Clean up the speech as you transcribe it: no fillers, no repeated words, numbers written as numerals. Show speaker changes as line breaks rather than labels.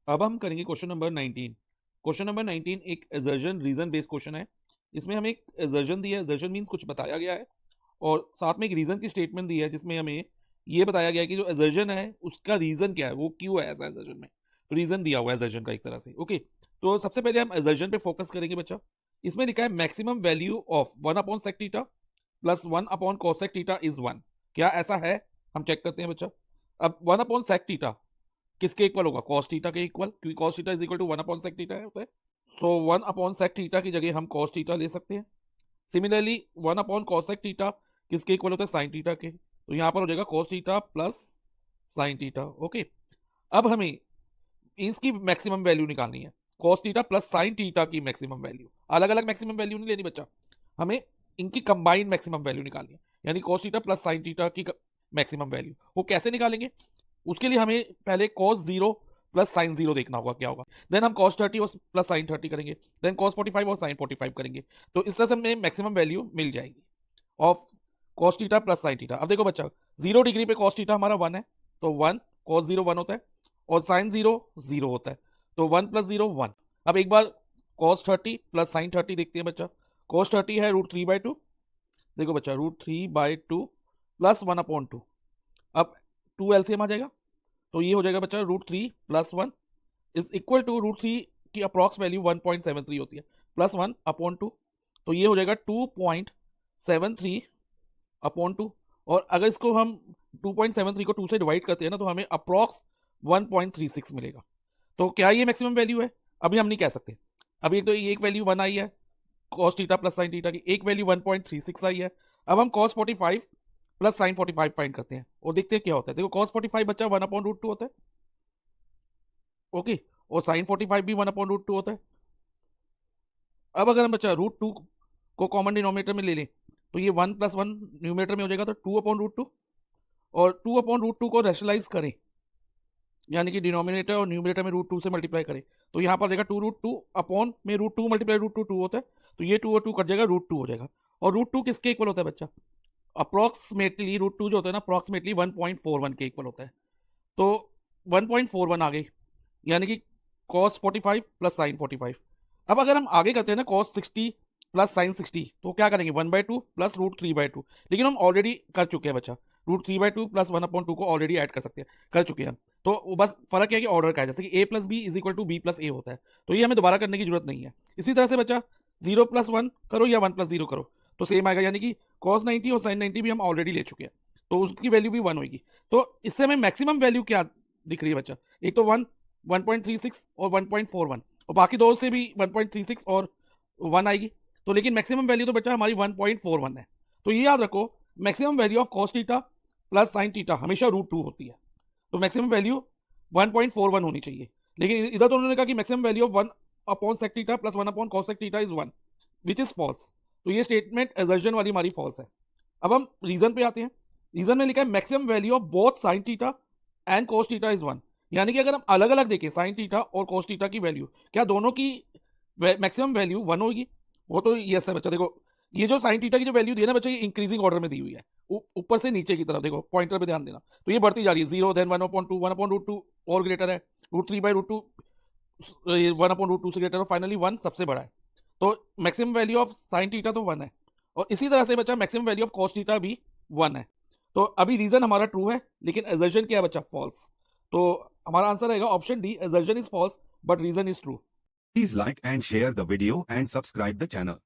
अब हम करेंगे क्वेश्चन नंबर 19। क्वेश्चन नंबर 19 एक असर्जन रीजन बेस्ड क्वेश्चन है। इसमें हमें एक असर्जन दिया है, असर्जन मीन्स कुछ बताया गया है और साथ में एक रीजन की स्टेटमेंट दी है जिसमें हमें ये बताया गया है कि जो असर्जन है उसका रीजन क्या है, वो क्यों है ऐसा असर्जन में। तो रीजन दिया हुआ है असर्जन का एक तरह से। ओके, तो सबसे पहले हम असर्जन पे फोकस करेंगे बच्चा। इसमें लिखा है maximum value of 1 upon sec theta plus 1 upon cosec theta is 1। क्या ऐसा है? हम चेक करते हैं बच्चा। अब 1 अपॉन सेक थीटा किसके इक्वल होगा? कॉस थीटा के इक्वल, क्योंकि cos theta is equal to 1 upon sec theta होता है। सो 1 अपॉन सेक थीटा की जगह हम कॉस थीटा ले सकते हैं। सिमिलरली 1 अपॉन कॉसेक थीटा किसके इक्वल होता है? साइन थीटा के। तो यहां पर हो जाएगा cos theta plus sine theta. Okay, अब हमें इसकी मैक्सिमम वैल्यू निकालनी है। Cos theta plus sine theta की मैक्सिमम वैल्यू, अलग अलग मैक्सिमम वैल्यू नहीं लेनी बच्चा, हमें इनकी कंबाइंड मैक्सिमम वैल्यू निकालनी है। यानी cos theta plus sine theta की मैक्सिमम वैल्यू वो कैसे निकालेंगे? उसके लिए हमें पहले cos 0 प्लस साइन 0 देखना होगा क्या होगा। देन हम cos 30 और प्लस साइन 30 करेंगे। देन cos 45 और साइन 45 करेंगे। तो इस तरह से हमें मैक्सिमम वैल्यू मिल जाएगी of cos theta plus sine theta. अब देखो बच्चा, 0 डिग्री पे cos थीटा हमारा 1 है, तो 1 cos 0 1 होता है और साइन 0 0 होता है, तो 1 प्लस 0 1। अब एक बार cos 30 प्लस साइन 30 देखते हैं बच्चा। cos 30 है √3/2। देखो बच्चा √3/2 प्लस 1/2। अब 2 एलसीएम आ जाएगा, तो ये हो जाएगा बच्चा √3 प्लस 1 इज इक्वल टू √3 की अप्रॉक्स वैल्यू 1.73 होती है प्लस 1/2। तो ये हो जाएगा 2.73/2। और अगर इसको हम 2.73 को 2 से डिवाइड करते हैं ना, तो हमें अप्रॉक्स 1.36 मिलेगा। तो क्या ये मैक्सिमम वैल्यू है? अभी हम नहीं कह सकते। अभी तो ये एक वैल्यू 1 आई है cos theta plus sine theta की, एक वैल्यू 1.36 आई है। अब हम cos 45 प्लस साइन 45 फाइंड करते हैं और देखते हैं क्या होता है। देखो cos 45 बच्चा 1/√2 होता है। ओके, और साइन 45 भी 1/√2 होता है। अब अगर हम बच्चा √2 को कॉमन डिनोमिनेटर में ले लें, तो ये 1 प्लस 1 न्यूमिनेटर में हो जाएगा, तो 2/√2। और 2/√2 को रेशनलाइज करें, यानी कि डिनोमिनेटर और न्यूमिनेटर में √2 से मल्टीप्लाई करें, तो यहाँ पर देगा 2√2 अपॉन में √2 मल्टीप्लाई √2 2 होता है, तो ये 2 और 2 कट जाएगा, √2 हो जाएगा। और √2 किसके इक्वल होता है बच्चा? अप्रॉक्सीमेटली √2 जो होता है ना, अप्रॉक्सीमेटली 1.41 के इक्वल होता है। तो 1.41 आ गई, यानी कि cos 45 प्लस साइन 45। अब अगर हम आगे करते हैं ना cos 60 प्लस साइन 60, तो क्या करेंगे? 1/2 प्लस √3/2। लेकिन हम ऑलरेडी कर चुके हैं बच्चा, √3/2 प्लस 1/2 को ऑलरेडी ऐड कर सकते हैं, कर चुके हैं। तो वो बस फर्क है कि ऑर्डर का है, जैसे कि a plus B is equal to B plus A होता है, तो ये हमें दोबारा करने की जरूरत नहीं है। इसी तरह से बच्चा 0 प्लस 1 करो या 1 प्लस 0 करो तो सेम आएगा, यानी कि cos 90 और साइन 90 भी हम ऑलरेडी ले चुके हैं, तो उसकी वैल्यू भी 1 होगी। तो इससे हमें मैक्सिमम वैल्यू क्या दिख रही है बच्चा? एक तो 1 1.36 और 1.41, और बाकी दो से भी 1.36 और 1 आएगी। तो लेकिन मैक्सिमम वैल्यू तो बच्चा हमारी 1.41 है। तो ये याद रखो, maximum value of cos theta plus sine theta हमेशा √2 होती है। तो मैक्सिमम वैल्यू 1.41 होनी चाहिए। लेकिन इधर तो उन्होंने कहा कि maximum value of 1/sec theta plus 1/cosec theta is 1, which is false. तो ये स्टेटमेंट असर्जन वाली हमारी फॉल्स है। अब हम रीजन पे आते हैं। रीजन में लिखा है maximum value of both sine theta and cos theta is 1। यानी कि अगर हम अलग अलग देखें साइन थीटा और cos थीटा की वैल्यू, क्या दोनों की मैक्सिमम वैल्यू 1 होगी? वो तो यस है बच्चा। देखो ये जो साइन थीटा की जो वैल्यू दी है ना बच्चा, ये इंक्रीजिंग ऑर्डर में दी हुई है, ऊपर से नीचे की तरफ। देखो पॉइंटर पे ध्यान देना, तो ये बढ़ती जा रही है, 0 देन 1/2 1/√2 और ग्रेटर है, √3/√2 1/√2 से ग्रेटर, और फाइनली 1 सबसे बड़ा है। तो maximum value of sine theta तो 1 है, और इसी तरह से बच्चा maximum value of cos theta भी 1 है। तो अभी रीजन हमारा ट्रू है, लेकिन असर्जन क्या है बच्चा? फॉल्स। तो हमारा आंसर रहेगा option D, assertion is false but reason is true.
Please like and share the video and subscribe the channel.